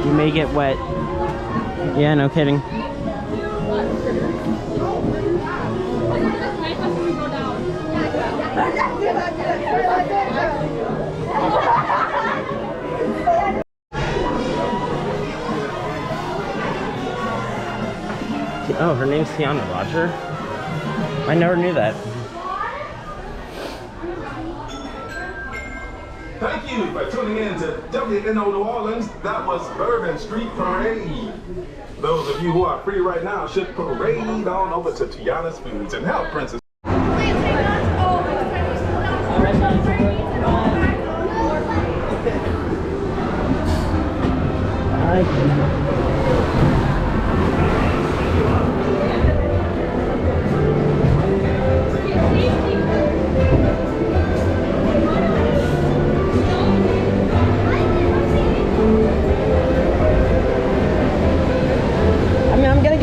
You may get wet. Yeah, no kidding. Oh, her name's Tiana, Roger. I never knew that. Thank you for tuning in to WNO New Orleans. That was Bourbon Street Parade. Those of you who are free right now should parade on over to Tiana's Foods and help Princess.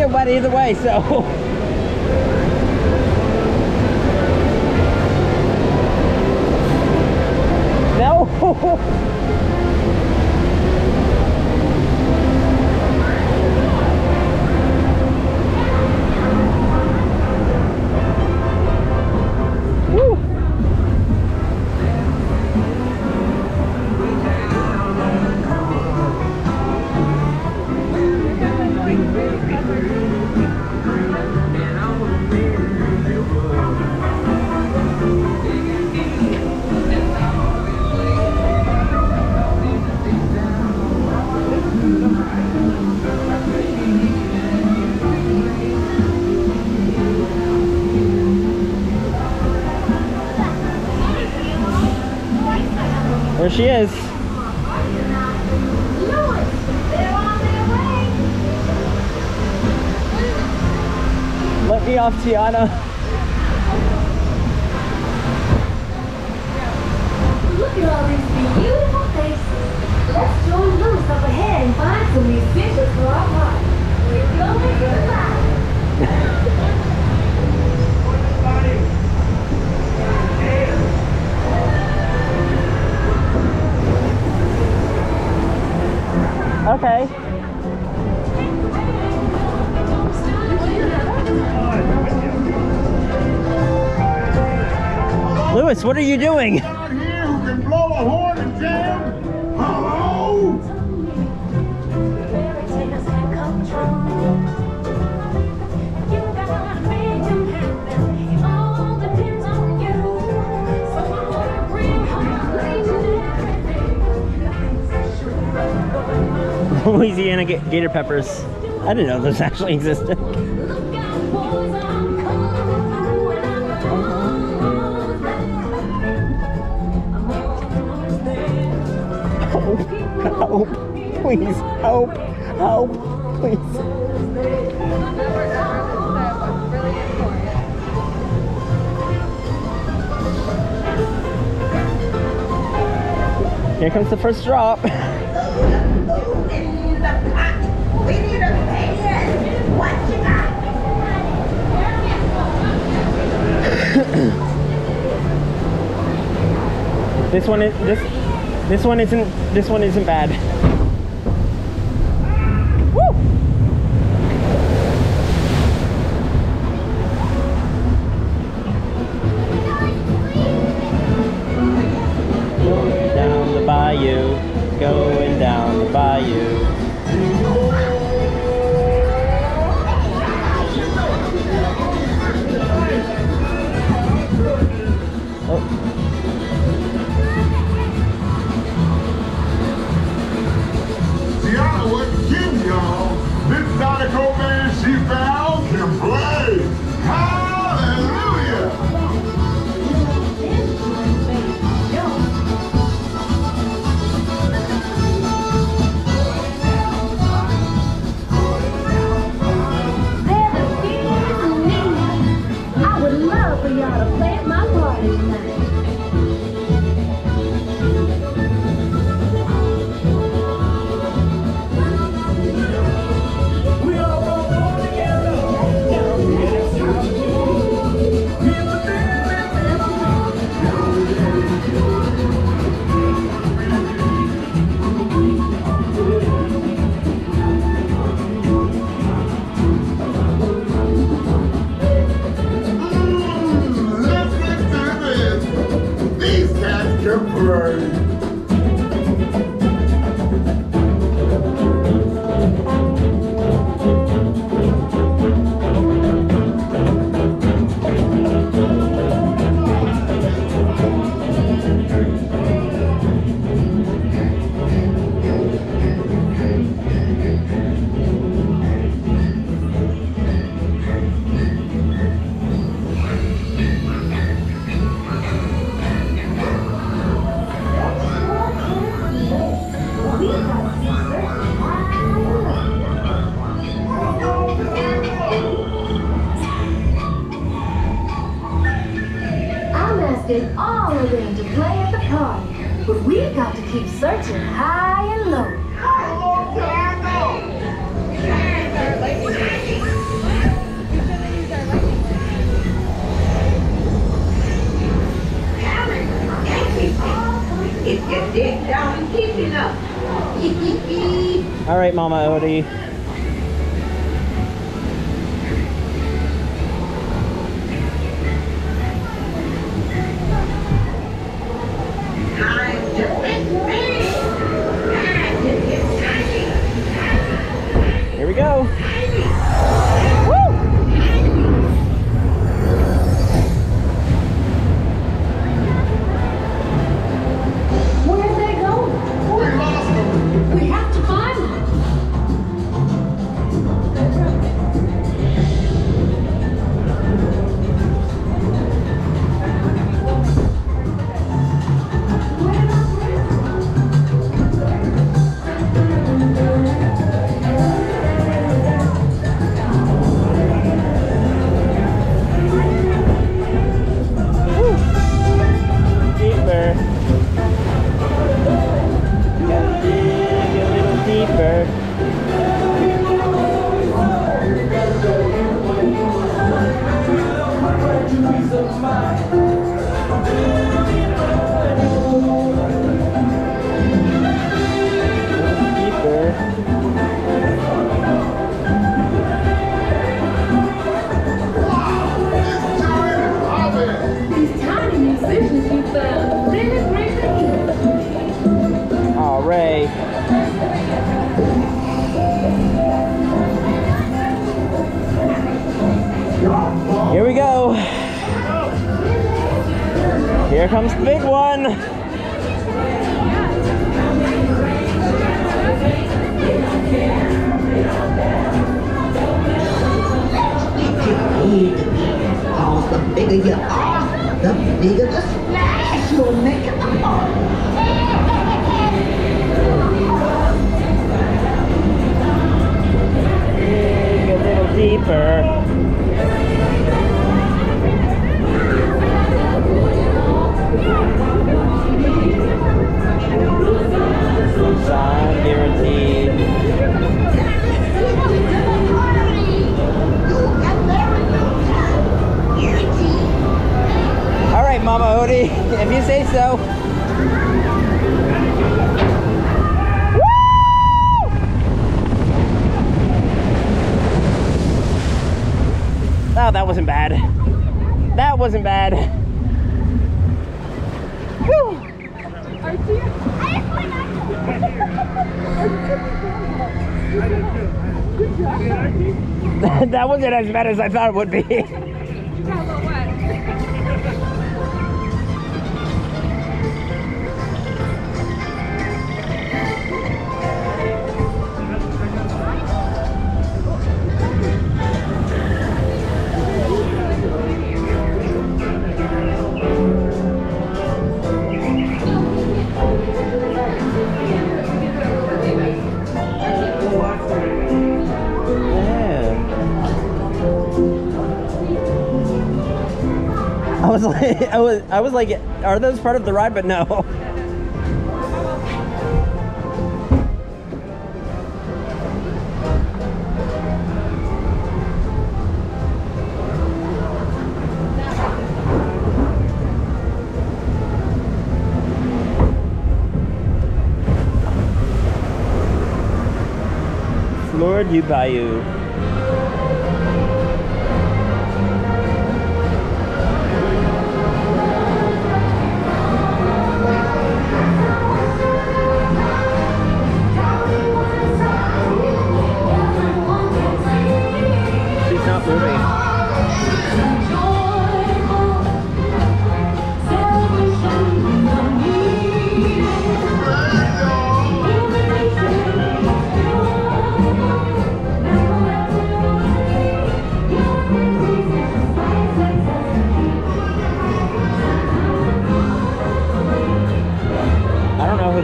Wet either way, so no. There she is. Let me off, Tiana. Look at all these beautiful faces. Let's join Lewis up ahead and find some musicians for our party. We're going to the live. Okay. Lewis, what are you doing? Out here who can blow a horn and jam? Hello? Louisiana gator peppers. I didn't know those actually existed. Help, please, help, help, please. Here comes the first drop. We need a fan. What you got? This one isn't bad. Woo! Going down the bayou, going down the bayou. Tiana wasn't kidding, y'all. This Dinoco band she found can play. Hallelujah! they all are there to play at the party. But we've got to keep searching high and low. How low can I go? If you dig down deep enough. All right, Mama Odie. Time to get ready. Time to get shiny. Here we go. Where are they going? We lost them. We have to find them. Deeper. Gotta dig a little deeper. Deeper. This giant oven. These tiny musicians you found really bring the heat. All right. Here we go. Here comes the big one. Cause the bigger you are, the bigger the splash you'll make at the party. Dig a little deeper. Sunshine guaranteed. All right, Mama Odie, if you say so. Oh, that wasn't bad. That wasn't bad. Whew. That wasn't as bad as I thought it would be. I was like, are those part of the ride? But no. Lord, you Bayou.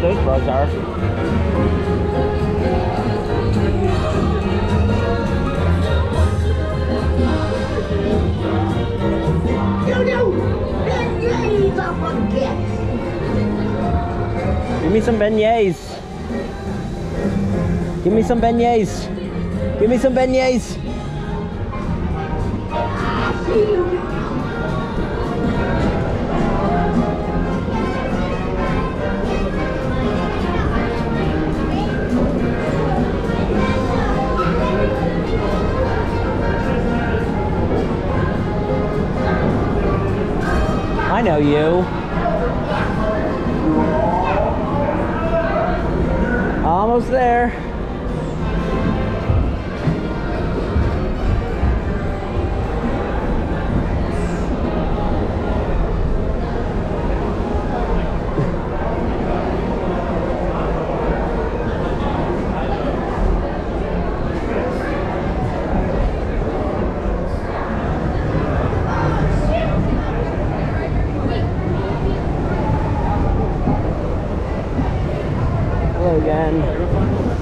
Those bros are. Give me some beignets. Give me some beignets. Give me some beignets. I know you. Almost there. Hello again.